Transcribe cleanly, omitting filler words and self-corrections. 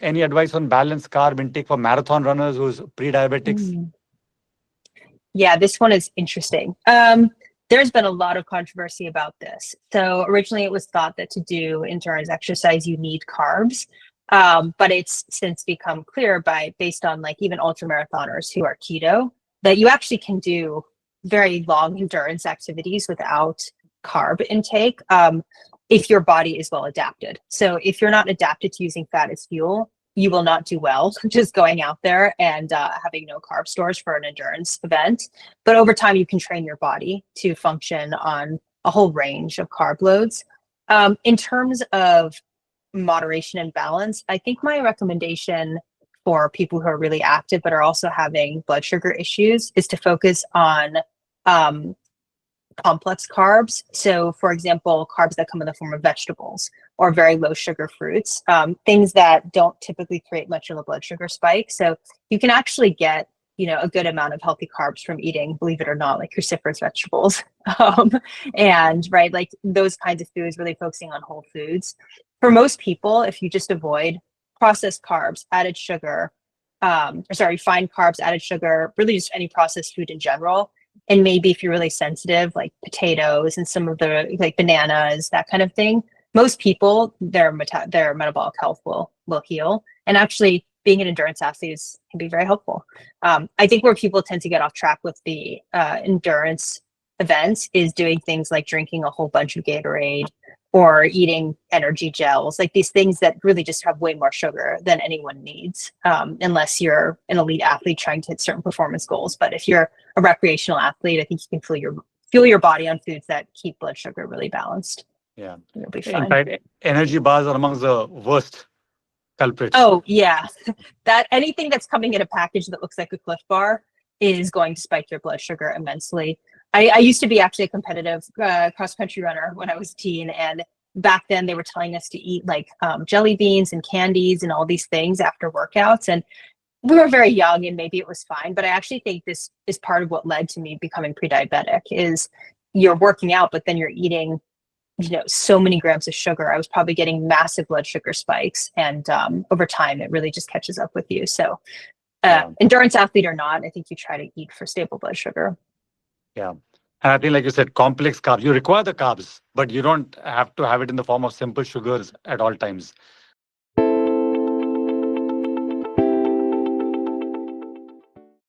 any advice on balanced carb intake for marathon runners who's pre-diabetics? Mm. Yeah, this one is interesting. There's been a lot of controversy about this. So originally it was thought that to do endurance exercise, you need carbs. But it's since become clear based on like even ultra marathoners who are keto, that you actually can do very long endurance activities without carb intake, if your body is well adapted. So if you're not adapted to using fat as fuel, you will not do well just going out there and having no carb stores for an endurance event. But over time, you can train your body to function on a whole range of carb loads. In terms of moderation and balance, I think my recommendation for people who are really active but are also having blood sugar issues is to focus on complex carbs. So, for example, carbs that come in the form of vegetables or very low sugar fruits, things that don't typically create much of a blood sugar spike. So you can actually get, a good amount of healthy carbs from eating, believe it or not, like cruciferous vegetables. And right, like those kinds of foods, really focusing on whole foods. For most people, if you just avoid processed carbs, added sugar, refined carbs, added sugar, really just any processed food in general, and maybe if you're really sensitive, like potatoes and some of the like bananas, that kind of thing, most people, their metabolic health will heal. And actually being an endurance athlete can be very helpful. I think where people tend to get off track with the endurance events is doing things like drinking a whole bunch of Gatorade or eating energy gels, like these things that really just have way more sugar than anyone needs, unless you're an elite athlete trying to hit certain performance goals. But if you're a recreational athlete, I think you can fuel your body on foods that keep blood sugar really balanced. Yeah. You'll be In fine. fact, energy bars are amongst the worst culprits. Oh, yeah. That anything that's coming in a package that looks like a Cliff Bar is going to spike your blood sugar immensely. I used to be actually a competitive cross-country runner when I was a teen, and back then they were telling us to eat like jelly beans and candies and all these things after workouts, and we were very young and maybe it was fine, but I actually think this is part of what led to me becoming pre-diabetic. Is you're working out but then you're eating so many grams of sugar. I was probably getting massive blood sugar spikes, and over time it really just catches up with you. So endurance athlete or not, I think you try to eat for stable blood sugar. Yeah. And I think, like you said, complex carbs, you require the carbs, but you don't have to have it in the form of simple sugars at all times.